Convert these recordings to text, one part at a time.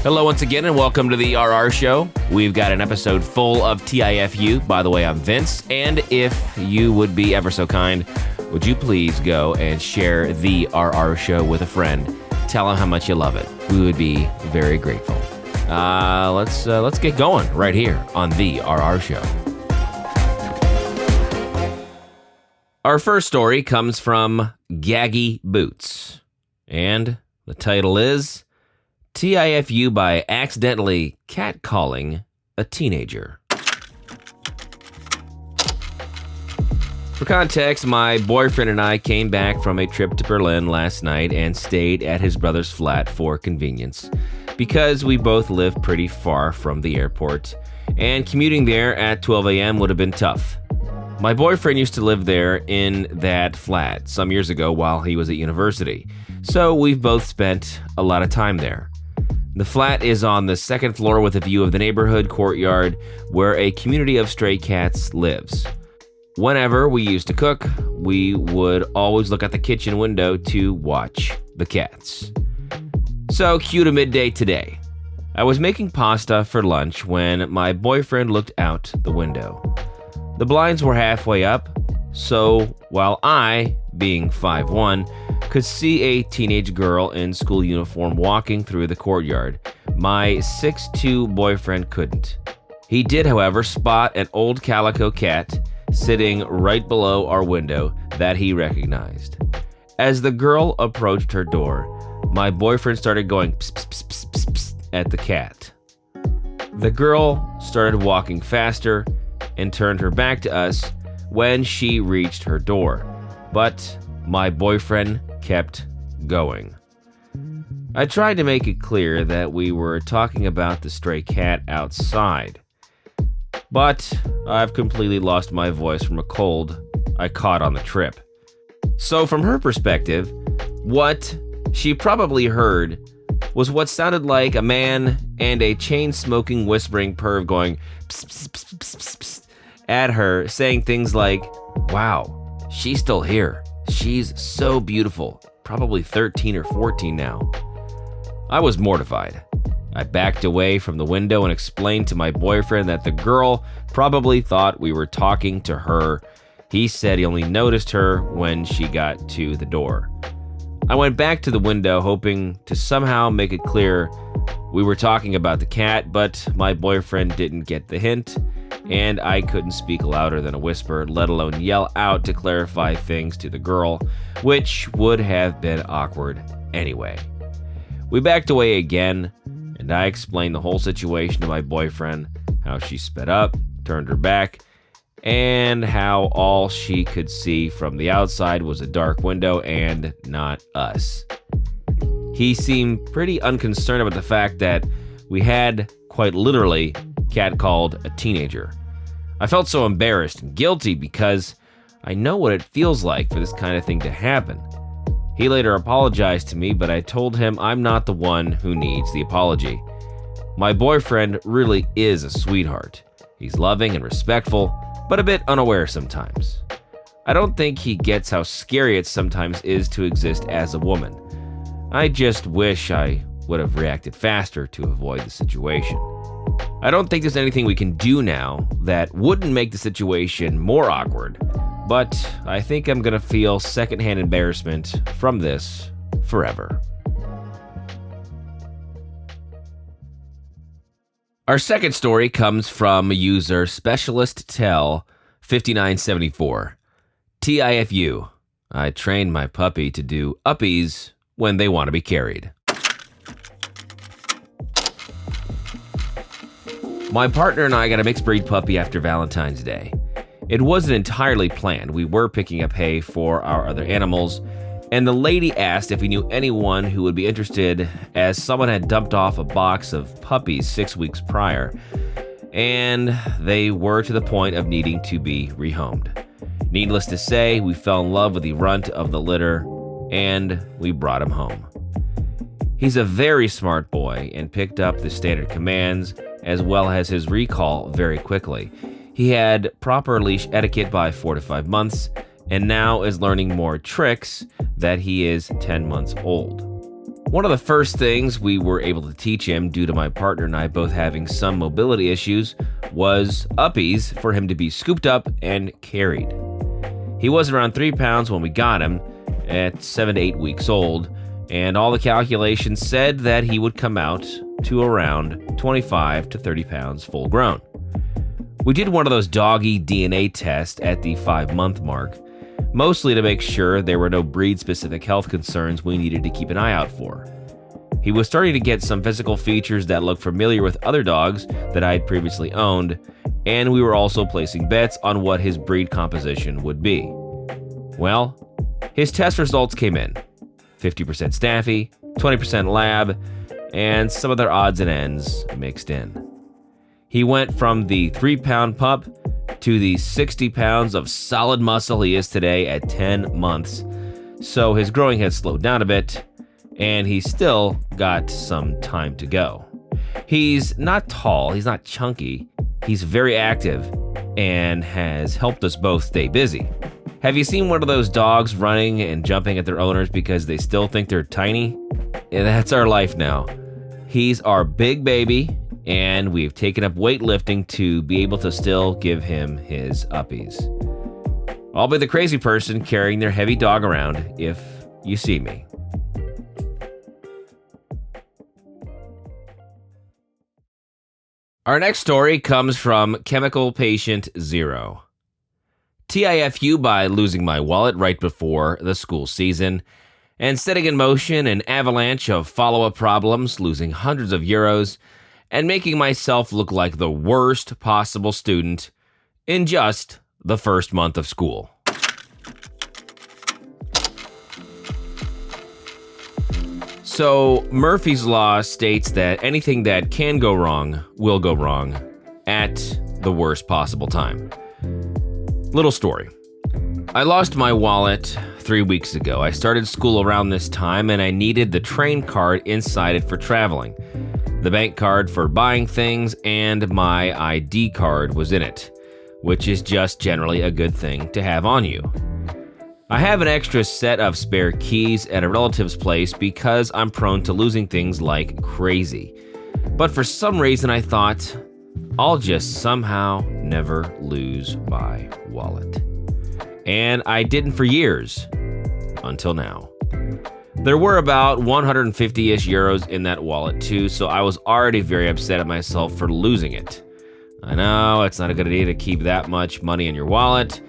Hello once again and welcome to the RR Show. We've got an episode full of TIFU. By the way, I'm Vince, and if you would be ever so kind, would you please go and share the RR Show with a friend? Tell them how much you love it. We would be very grateful. Let's get going right here on the RR Show. Our first story comes from Gaggy Boots, and the title is TIFU by accidentally catcalling a teenager. For context, my boyfriend and I came back from a trip to Berlin last night and stayed at his brother's flat for convenience because we both live pretty far from the airport and commuting there at 12 a.m. would have been tough. My boyfriend used to live there in that flat some years ago while he was at university, so we've both spent a lot of time there. The flat is on the second floor with a view of the neighborhood courtyard where a community of stray cats lives. Whenever we used to cook, we would always look out the kitchen window to watch the cats. So cue to midday today. I was making pasta for lunch when my boyfriend looked out the window. The blinds were halfway up, so while I, being 5'1", could see a teenage girl in school uniform walking through the courtyard, my 6'2" boyfriend couldn't. He did, however, spot an old calico cat sitting right below our window that he recognized. As the girl approached her door, my boyfriend started going pss, pss, pss, pss, pss, pss at the cat. The girl started walking faster and turned her back to us when she reached her door, but my boyfriend kept going. I tried to make it clear that we were talking about the stray cat outside, but I've completely lost my voice from a cold I caught on the trip. So from her perspective, what she probably heard was what sounded like a man and a chain-smoking, whispering perv going pss, pss, pss, pss, pss, pss, at her, saying things like, "Wow, she's still here. She's so beautiful. Probably 13 or 14 now." I was mortified. I backed away from the window and explained to my boyfriend that the girl probably thought we were talking to her. He said he only noticed her when she got to the door. I went back to the window hoping to somehow make it clear we were talking about the cat, but my boyfriend didn't get the hint, and I couldn't speak louder than a whisper, let alone yell out to clarify things to the girl, which would have been awkward anyway. We backed away again, and I explained the whole situation to my boyfriend, how she sped up, turned her back, and how all she could see from the outside was a dark window and not us. He seemed pretty unconcerned about the fact that we had, quite literally, catcalled a teenager. I felt so embarrassed and guilty because I know what it feels like for this kind of thing to happen. He later apologized to me, but I told him I'm not the one who needs the apology. My boyfriend really is a sweetheart. He's loving and respectful, but a bit unaware sometimes. I don't think he gets how scary it sometimes is to exist as a woman. I just wish I would have reacted faster to avoid the situation. I don't think there's anything we can do now that wouldn't make the situation more awkward, but I think I'm gonna feel secondhand embarrassment from this forever. Our second story comes from user Specialist Tell 5974. TIFU. I trained my puppy to do uppies when they want to be carried. My partner and I got a mixed breed puppy after Valentine's Day. It wasn't entirely planned. We were picking up hay for our other animals, and the lady asked if we knew anyone who would be interested, as someone had dumped off a box of puppies 6 weeks prior, and they were to the point of needing to be rehomed. Needless to say, we fell in love with the runt of the litter, and we brought him home. He's a very smart boy and picked up the standard commands as well as his recall very quickly. He had proper leash etiquette by 4 to 5 months, and now is learning more tricks that he is 10 months old. One of the first things we were able to teach him, due to my partner and I both having some mobility issues, was uppies for him to be scooped up and carried. He was around 3 pounds when we got him, at 7 to 8 weeks old, and all the calculations said that he would come out to around 25 to 30 pounds full grown. We did one of those doggy DNA tests at the 5-month mark, mostly to make sure there were no breed-specific health concerns we needed to keep an eye out for. He was starting to get some physical features that looked familiar with other dogs that I had previously owned, and we were also placing bets on what his breed composition would be. Well, his test results came in. 50% Staffy, 20% Lab, and some other odds and ends mixed in. He went from the 3-pound pup to the 60 pounds of solid muscle he is today at 10 months. So his growing has slowed down a bit, and he's still got some time to go. He's not tall, he's not chunky, he's very active, and has helped us both stay busy. Have you seen one of those dogs running and jumping at their owners because they still think they're tiny? Yeah, that's our life now. He's our big baby, and we've taken up weightlifting to be able to still give him his uppies. I'll be the crazy person carrying their heavy dog around if you see me. Our next story comes from Chemical Patient Zero. TIFU by losing my wallet right before the school season, and setting in motion an avalanche of follow-up problems, losing hundreds of euros, and making myself look like the worst possible student in just the first month of school. So, Murphy's Law states that anything that can go wrong will go wrong at the worst possible time. Little story. I lost my wallet 3 weeks ago. I started school around this time and I needed the train card inside it for traveling. The bank card for buying things and my ID card was in it, which is just generally a good thing to have on you. I have an extra set of spare keys at a relative's place because I'm prone to losing things like crazy. But for some reason I thought, I'll just somehow never lose my wallet. And I didn't for years, until now. There were about 150-ish euros in that wallet too, so I was already very upset at myself for losing it. I know, it's not a good idea to keep that much money in your wallet.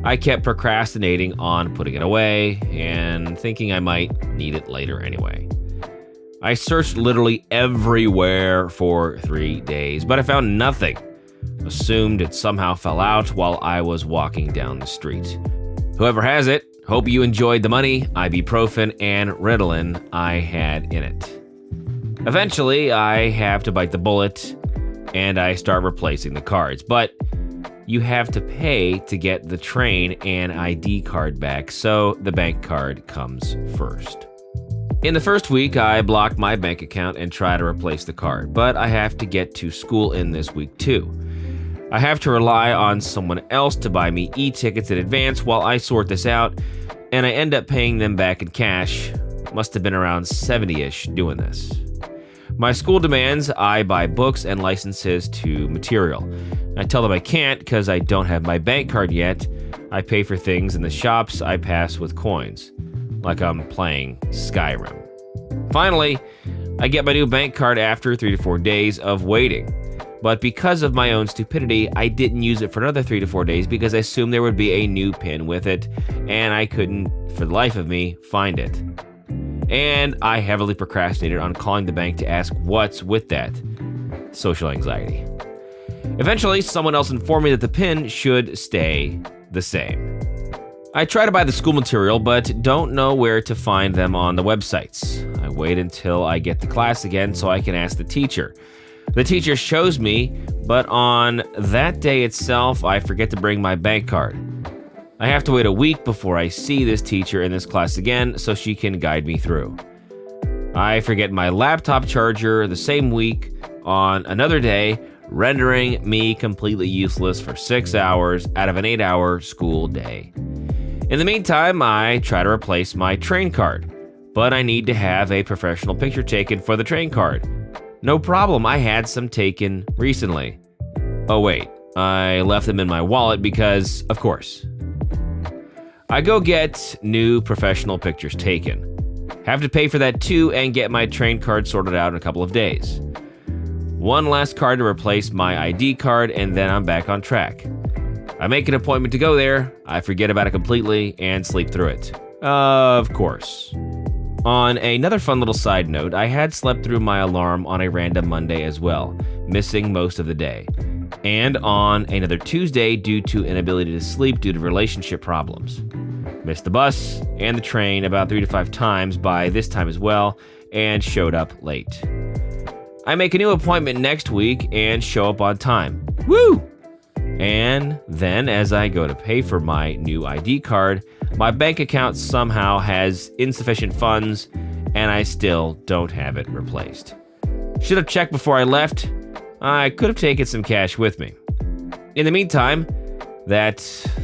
I kept procrastinating on putting it away and thinking I might need it later anyway. I searched literally everywhere for 3 days, but I found nothing. Assumed it somehow fell out while I was walking down the street. Whoever has it, hope you enjoyed the money, ibuprofen, and Ritalin I had in it. Eventually, I have to bite the bullet, and I start replacing the cards, but you have to pay to get the train and ID card back, so the bank card comes first. In the first week, I block my bank account and try to replace the card, but I have to get to school in this week too. I have to rely on someone else to buy me e-tickets in advance while I sort this out, and I end up paying them back in cash. Must have been around 70-ish doing this. My school demands I buy books and licenses to material. I tell them I can't because I don't have my bank card yet. I pay for things in the shops I pass with coins, like I'm playing Skyrim. Finally, I get my new bank card after 3 to 4 days of waiting. But because of my own stupidity, I didn't use it for another 3 to 4 days because I assumed there would be a new PIN with it, and I couldn't, for the life of me, find it. And I heavily procrastinated on calling the bank to ask what's with that. Social anxiety. Eventually, someone else informed me that the PIN should stay the same. I try to buy the school material, but don't know where to find them on the websites. I wait until I get to class again so I can ask the teacher. The teacher shows me, but on that day itself, I forget to bring my bank card. I have to wait a week before I see this teacher in this class again so she can guide me through. I forget my laptop charger the same week on another day, rendering me completely useless for 6 hours out of an 8-hour school day. In the meantime, I try to replace my train card, but I need to have a professional picture taken for the train card. No problem, I had some taken recently. Oh wait, I left them in my wallet because, of course. I go get new professional pictures taken. Have to pay for that too and get my train card sorted out in a couple of days. One last card to replace my ID card and then I'm back on track. I make an appointment to go there, I forget about it completely and sleep through it. Of course. On another fun little side note, I had slept through my alarm on a random Monday as well, missing most of the day. And on another Tuesday due to inability to sleep due to relationship problems. Missed the bus and the train about 3 to 5 times by this time as well, and showed up late. I make a new appointment next week and show up on time. Woo! And then as I go to pay for my new ID card, my bank account somehow has insufficient funds and I still don't have it replaced. Should have checked before I left. I could have taken some cash with me. In the meantime, that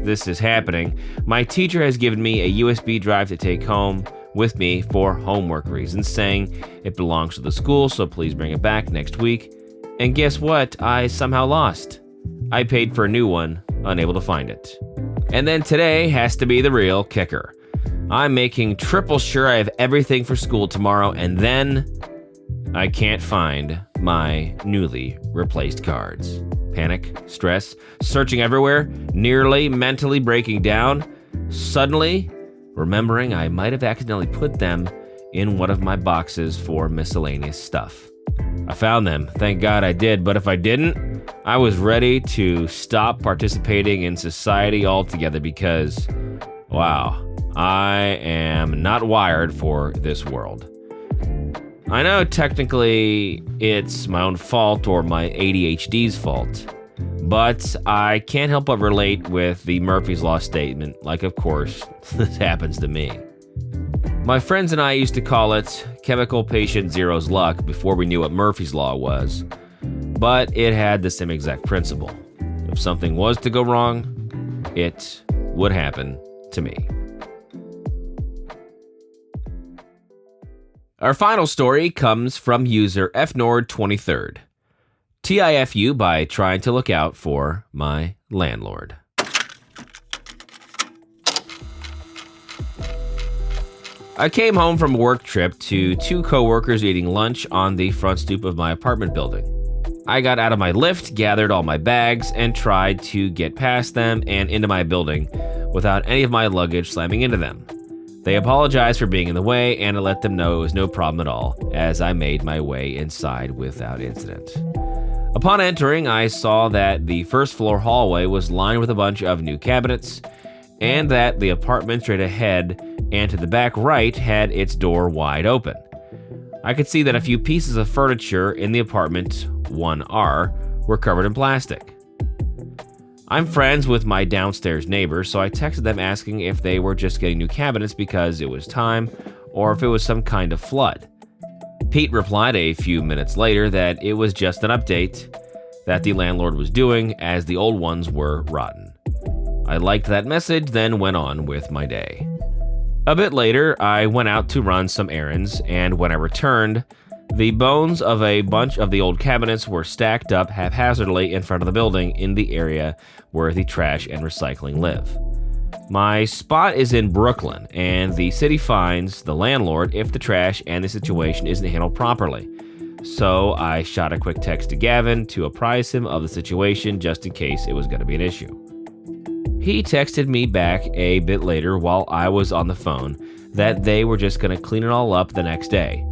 this is happening, my teacher has given me a USB drive to take home with me for homework reasons, saying it belongs to the school, so please bring it back next week. And guess what? I somehow lost. I paid for a new one, unable to find it. And then today has to be the real kicker. I'm making triple sure I have everything for school tomorrow, and then I can't find my newly replaced cards. Panic, stress, searching everywhere, nearly mentally breaking down, suddenly remembering I might have accidentally put them in one of my boxes for miscellaneous stuff. I found them, thank God I did, but if I didn't, I was ready to stop participating in society altogether because, wow, I am not wired for this world. I know technically it's my own fault or my ADHD's fault, but I can't help but relate with the Murphy's Law statement, like of course this happens to me. My friends and I used to call it chemical patient zero's luck before we knew what Murphy's Law was, but it had the same exact principle. If something was to go wrong, it would happen to me. Our final story comes from user fnord23rd. TIFU by trying to look out for my landlord. I came home from a work trip to 2 coworkers eating lunch on the front stoop of my apartment building. I got out of my lift, gathered all my bags, and tried to get past them and into my building without any of my luggage slamming into them. They apologized for being in the way, and I let them know it was no problem at all, as I made my way inside without incident. Upon entering, I saw that the first floor hallway was lined with a bunch of new cabinets, and that the apartment straight ahead and to the back right had its door wide open. I could see that a few pieces of furniture in the apartment 1R were covered in plastic. I'm friends with my downstairs neighbors, so I texted them asking if they were just getting new cabinets because it was time, or if it was some kind of flood. Pete replied a few minutes later that it was just an update that the landlord was doing as the old ones were rotten. I liked that message, then went on with my day. A bit later, I went out to run some errands, and when I returned, the bones of a bunch of the old cabinets were stacked up haphazardly in front of the building in the area where the trash and recycling live. My spot is in Brooklyn, and the city fines the landlord if the trash and the situation isn't handled properly. So I shot a quick text to Gavin to apprise him of the situation just in case it was going to be an issue. He texted me back a bit later while I was on the phone that they were just going to clean it all up the next day.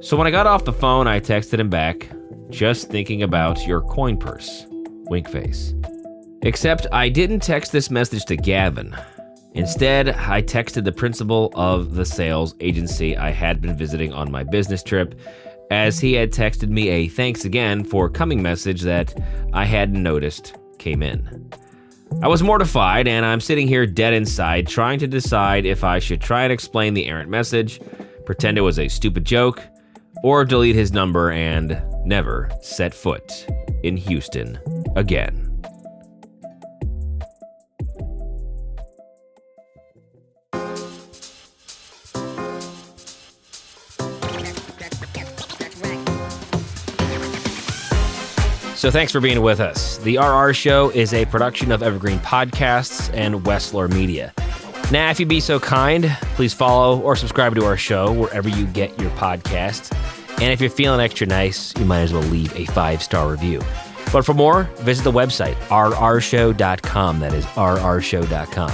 So when I got off the phone, I texted him back, just thinking about your coin purse. Wink face. Except I didn't text this message to Gavin. Instead, I texted the principal of the sales agency I had been visiting on my business trip, as he had texted me a thanks again for coming message that I hadn't noticed came in. I was mortified, and I'm sitting here dead inside trying to decide if I should try and explain the errant message, pretend it was a stupid joke, or delete his number and never set foot in Houston again. So thanks for being with us. The RR Show is a production of Evergreen Podcasts and Wessler Media. Now, if you'd be so kind, please follow or subscribe to our show wherever you get your podcasts. And if you're feeling extra nice, you might as well leave a 5-star review. But for more, visit the website, rrshow.com. That is rrshow.com.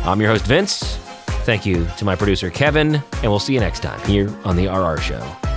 I'm your host, Vince. Thank you to my producer, Kevin, and we'll see you next time here on The RR Show.